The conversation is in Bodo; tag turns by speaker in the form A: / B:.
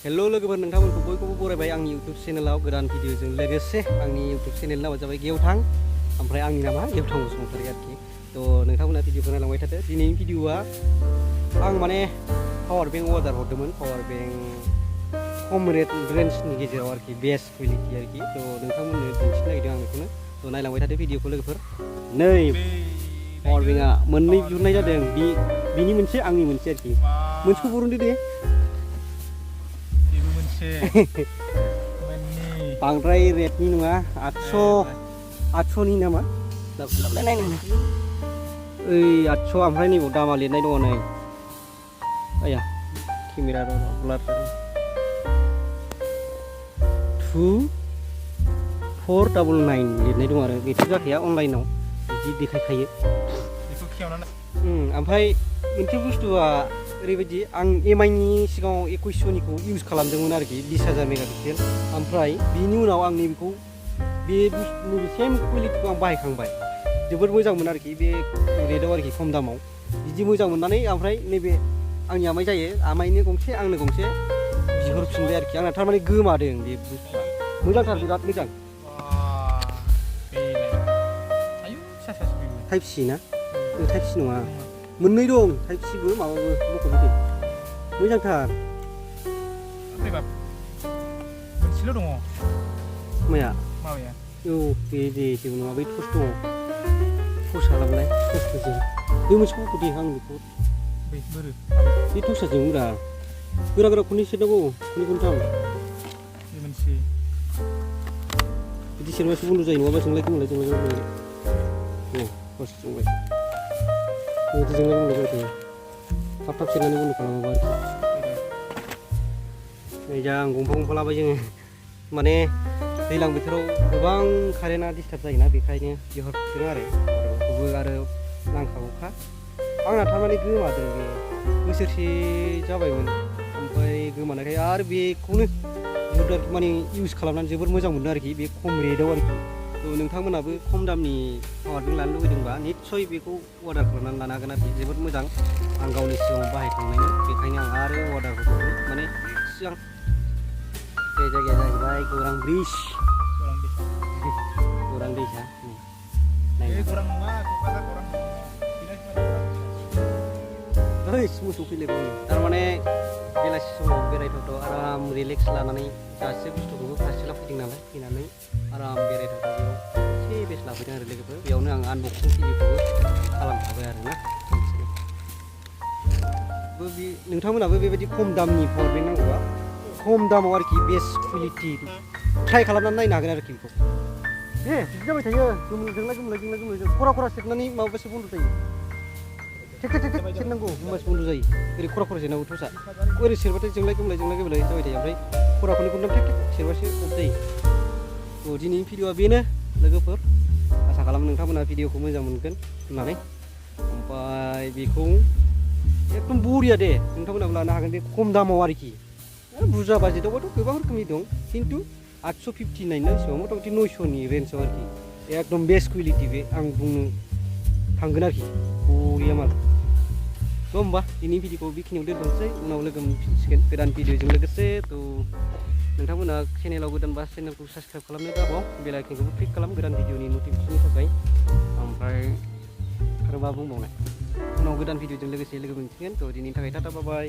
A: हेलो लोगोफोर नोंथांमोनखौ बयखौबो बरायबाय आंनि YouTube चेनेलाव गोदान भिडिअजों लोगोसे आंनि YouTube चेनेलनि नामा जाबाय गेवथां ओमफ्राय आंनि नामा गेवथां बसुमतारी आरोखि थ' नोंथांमोना भिडिअखौ नायलांबाय थादो दिनैनि भिडिअआ आं माने पावार बेंक अर्डार हरदोंमोन पावार बेंक खम रेन्जनि गेजेराव आरोखि बेस्ट क्वालिटि आरोखि थ' नोंथांमोननो दिन्थिनो नागिरदों आं बेखौनो थ' नायलांबाय थादो भिडिअखौ लोगोफोर नै पावार बेंकआ मोननै बिहरनाय जादों बिनि मोनसे आंनि मोनसे आरोखि मोनसेखौ बरनदो दे बांद्राय रेटनि नङा 800नि नामा ओइ 800 ओमफ्राय नैबाव दामा लिरनाय दङ नै आया केमेरा ब्लार 2499 लिरनाय दं आरो बेथ' जाखाया अनलाइनाव बिदि देखायखायो
B: बेखौ खेवनानै
A: ओमफ्राय मोनसे बुस्थुआ ओरैबायदि आं एमआईनि सिगाङाव 2100निखौ इउज खालामदोंमोन आरोखि 20,000 मेगापिक्सेल ओमफ्राय बिनि उनाव आं नैबेखौ नैबे सेम क्वालिटिखौ आं बाहायखांबाय जोबोद मोजांमोन आरोखि बे रेटआव आरोखि खम दामाव बिदि मोजां मोननानै ओमफ्राय नैबे आंनि आमाइ जायो आमाइनो गंसे आंनो गंसे बिहरफिनबाय आरोखि आंना थारमाने गोमादों बे बुस्थुआ मोजांथार बिराद मोजां टाइप सि ना टाइप सि नङा मोननै दं टाइप सिबो माबाबो मख'दो दे मोजांथार
B: फैबा मोनसेल' दङ
A: माया
B: माबाया
A: औ दे जेबो नङा बै टस दङ टस खालामलाय टसजों बे मोनसेखौ मख'दे आं बेखौ बे टसाजों उरा गोरा गोरा खननै सेरनांगौ खननै खनथाम
B: बे मोनसे
A: बिदि सेरबासो बन्द' जायो नङाबा जोंलाय गोमलाय टस जोंलाय जोंलाय बन्द' जाबाय थायो थाब थाब सेरनानै बन्द' खालामाबा आरोखि नै जा आं गंफा लाबाय जोङो माने दैज्लां बोथोराव गोबां कारेन्टआ डिस्टार्ब जायोना बेखायनो बिहरदों आरो बेखौबो आरो नांखागौखा आंना थारमाने गोमादों बे बोसोरसे जाबायमोन ओमफ्राय गोमानायखाय आरो बेखौनो बिहरदों आरोखि माने इउज खालामनानै जोबोर मोजां मोनदों आरोखि बे खम रेटआव आरोखि थ' नोंथांमोनाबो खम दामनि पावार बेंक लानो लुबैदोंबा निस्सय बेखौ अर्डार खालामनानै लानो हागोन आरोखि जोबोद मोजां आं गावनि सिगाङाव बाहायखांनायमोन बेखायनो आं आरो अर्डार हरदोंमोन माने सिगां बे जायगाया जाहैबाय गौरां ब्रिज गौरां दैसा
B: गौरां नङा क'क्राझार गौरां
A: ओइ मोसौ फैलायबाय थारमाने बेलासि समाव बेरायथावथाव आराम रिलेक्स लानानै गासै बुस्थुखौबो फारसेला फैदों नालाय फैनानै आराम बेरायथावथाव बेयाव एसे बेस्ट लाफैदों आरो लोगोफोर बेयावनो आं आनबक्सिं भिडिअखौबो खालामखाबाय आरोना नोंथांमोनाबो बेबायदि खम दामनि पावार बेंक नांगौबा खम दामाव आरोखि बेस्ट क्वालिटि ट्राइ खालामनानै नायनो हागोन आरोखि बेखौ दे बिदि जाबाय थायो जोंलाय खरा सेरनानै माबाबासो बन्द' जायो टेक सेरनांगौ होमबासो बन्द' जायो ओरै खरा सेरनांगौ टसा ओरै सेरबाथाय जोंलाय गोमलाय जाबाय थायो ओमफ्राय खराखौनो खनथाम टेक सेरबासो अफ जायो थ' दिनैनि भिडिअआ बेनो लोगोफोर आसा खालामो नोंथांमोना भिडिअखौ मोजां मोनगोन होननानै ओमफ्राय बेखौ एकदम बरिया दे नोंथांमोनाबो लानो हागोन बे खम दामाव आरोखि बुरजा बाजेटावबाथ' गोबां रोखोमनि दं खिन्थु 859 ना बेसेबां मथा मथि 900नि रेन्जआव आरोखि एकदम बेस्ट क्वालिटि बे आं बुंनो थांगोन आरोखि बरिया माल थ' होमबा दिनैनि भिडिअखौ बेखिनियाव दोनथ'नोसै उनाव लोगो मोनफिनसिगोन गोदान भिडिअजों लोगोसे थ' नोंथांमोना चेनेलाव गोदानबा चेनेलखौ साबस्क्राइब खालामनो दाबाव बेल आइकनखौबो क्लिक खालाम गोदान भिडिअनि नटिफिकेसननि थाखाय ओमफ्राय आरो मा बुंबावनाय उनाव गोदान भिडिअजों लोगोसे लोगो मोनसिगोन थ' दिनैनि थाखाय टाटा बाय